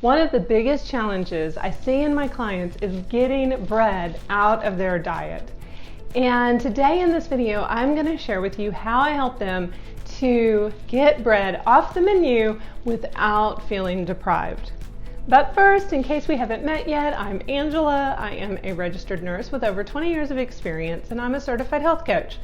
One of the biggest challenges I see in my clients is getting bread out of their diet. And today in this video, I'm going to share with you how I help them to get bread off the menu without feeling deprived. But first, in case we haven't met yet, I'm Angela. I am a registered nurse with over 20 years of experience, and I'm a certified health coach.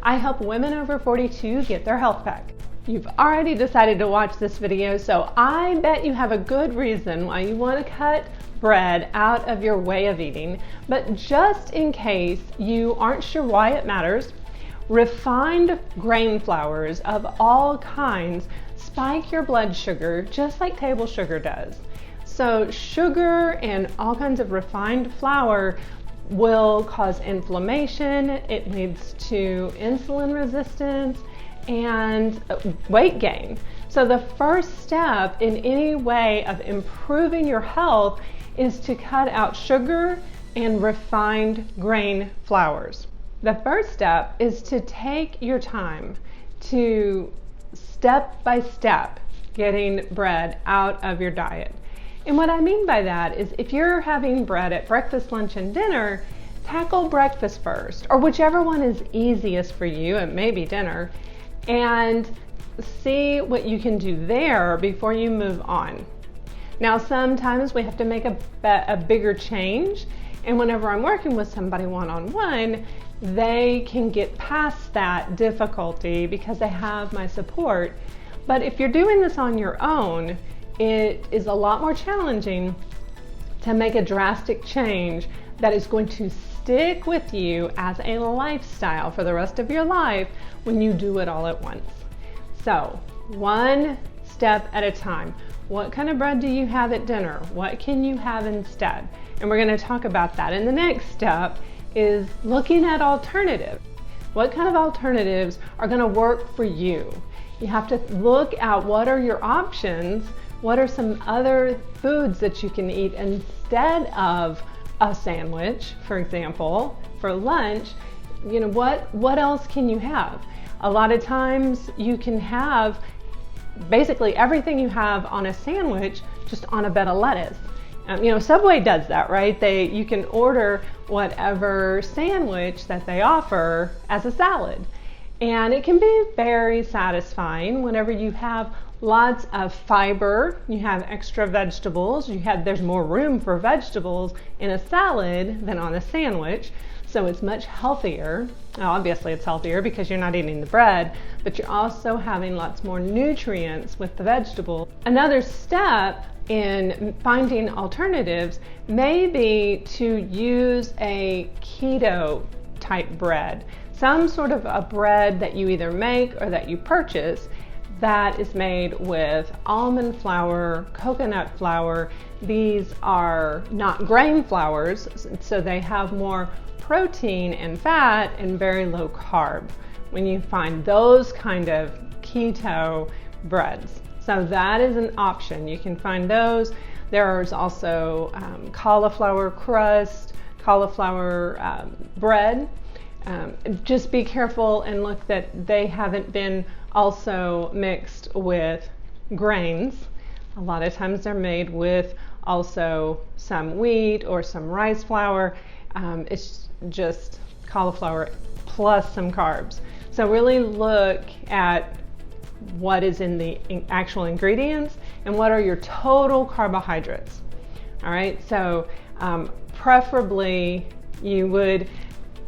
I help women over 42 get their health back. You've already decided to watch this video, so I bet you have a good reason why you want to cut bread out of your way of eating. But just in case you aren't sure why it matters, refined grain flours of all kinds spike your blood sugar just like table sugar does. So sugar and all kinds of refined flour will cause inflammation. It leads to insulin resistance and weight gain. So the first step in any way of improving your health is to cut out sugar and refined grain flours. The first step is to take your time to step by step getting bread out of your diet. And what I mean by that is if you're having bread at breakfast, lunch, and dinner, tackle breakfast first, or whichever one is easiest for you. It may be dinner, and see what you can do there before you move on. Now, sometimes we have to make a bigger change, and whenever I'm working with somebody one-on-one, they can get past that difficulty because they have my support. But if you're doing this on your own, it is a lot more challenging to make a drastic change that is going to stick with you as a lifestyle for the rest of your life when you do it all at once. So, one step at a time. What kind of bread do you have at dinner? What can you have instead? And we're going to talk about that. And the next step is looking at alternatives. What kind of alternatives are going to work for you? You have to look at what are your options. What are some other foods that you can eat instead of a sandwich, for example, for lunch? You know, what else can you have? A lot of times you can have basically everything you have on a sandwich just on a bed of lettuce. Subway does that, right? You can order whatever sandwich that they offer as a salad. And it can be very satisfying whenever you have lots of fiber, you have extra vegetables, there's more room for vegetables in a salad than on a sandwich, so it's much healthier. Now, obviously it's healthier because you're not eating the bread, but you're also having lots more nutrients with the vegetable. Another step in finding alternatives may be to use a keto type bread, some sort of a bread that you either make or that you purchase that is made with almond flour, coconut flour. These are not grain flours, so they have more protein and fat and very low carb when you find those kind of keto breads. So that is an option. You can find those. There's also cauliflower crust, cauliflower bread. Just be careful and look that they haven't been also mixed with grains. A lot of times they're made with also some wheat or some rice flour. It's just cauliflower plus some carbs. So really look at what is in the actual ingredients and what are your total carbohydrates. All right, so preferably you would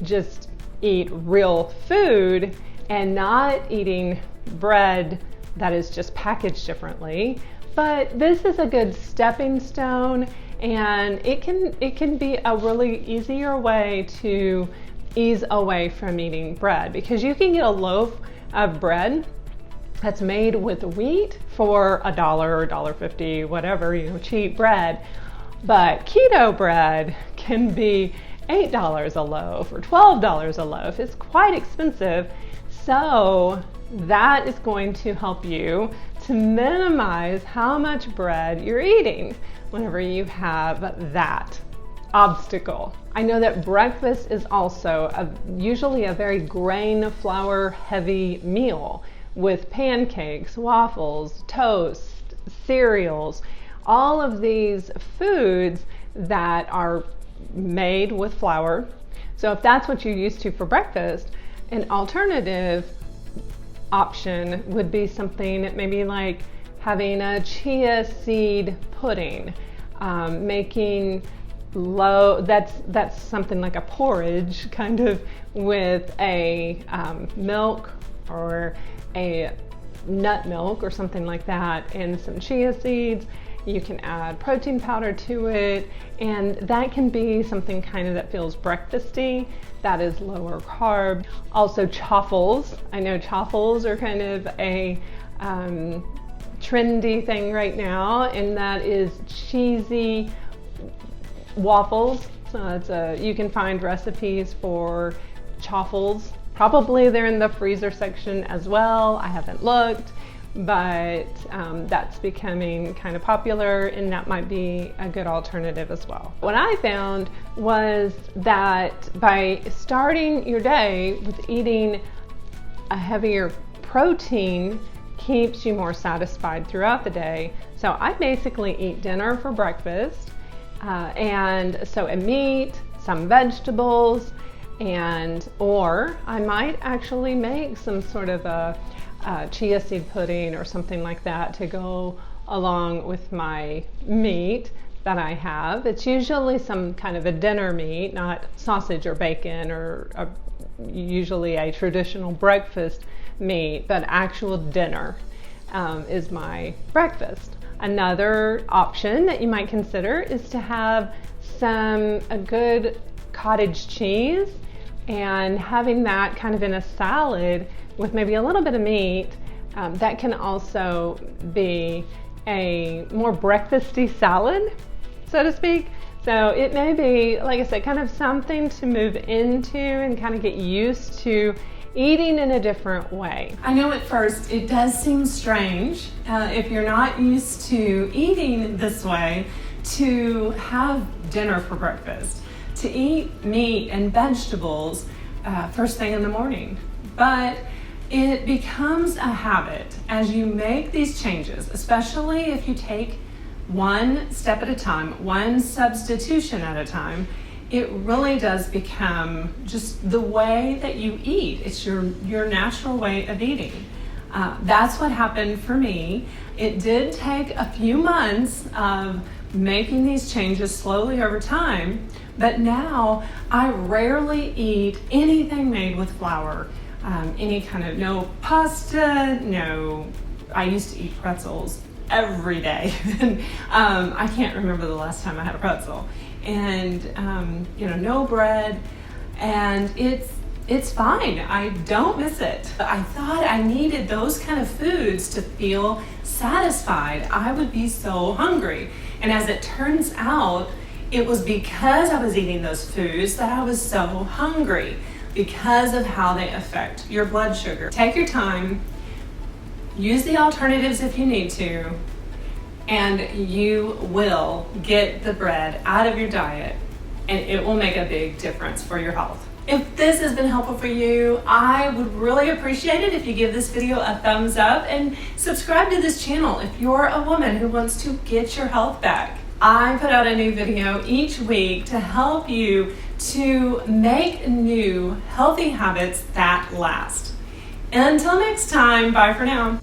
just eat real food and not eating bread that is just packaged differently. But this is a good stepping stone, and it can be a really easier way to ease away from eating bread, because you can get a loaf of bread that's made with wheat for $1 or $1.50, whatever, cheap bread. But keto bread can be $8 a loaf or $12 a loaf. It's quite expensive. So that is going to help you to minimize how much bread you're eating whenever you have that obstacle. I know that breakfast is also usually a very grain flour heavy meal with pancakes, waffles, toast, cereals, all of these foods that are made with flour. So if that's what you're used to for breakfast, an alternative option would be something maybe like having a chia seed pudding, making that's something like a porridge kind of with a milk or a nut milk or something like that and some chia seeds. You can add protein powder to it, and that can be something kind of that feels breakfasty, that is lower carb. Also chaffles. I know chaffles are kind of a trendy thing right now, and that is cheesy waffles. So you can find recipes for chaffles. Probably they're in the freezer section as well. I haven't looked, but that's becoming kind of popular, and that might be a good alternative as well. What I found was that by starting your day with eating a heavier protein keeps you more satisfied throughout the day. So I basically eat dinner for breakfast, and so a meat, some vegetables, or I might actually make some sort of a chia seed pudding or something like that to go along with my meat that I have. It's usually some kind of a dinner meat, not sausage or bacon or usually a traditional breakfast meat, but actual dinner is my breakfast. Another option that you might consider is to have a good cottage cheese and having that kind of in a salad with maybe a little bit of meat. That can also be a more breakfasty salad, so to speak. So it may be, like I said, kind of something to move into and kind of get used to eating in a different way. I know at first it does seem strange if you're not used to eating this way, to have dinner for breakfast, to eat meat and vegetables first thing in the morning. But it becomes a habit as you make these changes, especially if you take one step at a time, one substitution at a time. It really does become just the way that you eat. It's your natural way of eating. That's what happened for me. It did take a few months of making these changes slowly over time, but now I rarely eat anything made with flour. Any kind of, no pasta, I used to eat pretzels every day. I can't remember the last time I had a pretzel. And no bread, and it's fine. I don't miss it. I thought I needed those kind of foods to feel satisfied. I would be so hungry. And as it turns out, it was because I was eating those foods that I was so hungry, because of how they affect your blood sugar. Take your time, use the alternatives if you need to, and you will get the bread out of your diet, and it will make a big difference for your health. If this has been helpful for you, I would really appreciate it if you give this video a thumbs up and subscribe to this channel if you're a woman who wants to get your health back. I put out a new video each week to help you to make new healthy habits that last. Until next time, bye for now.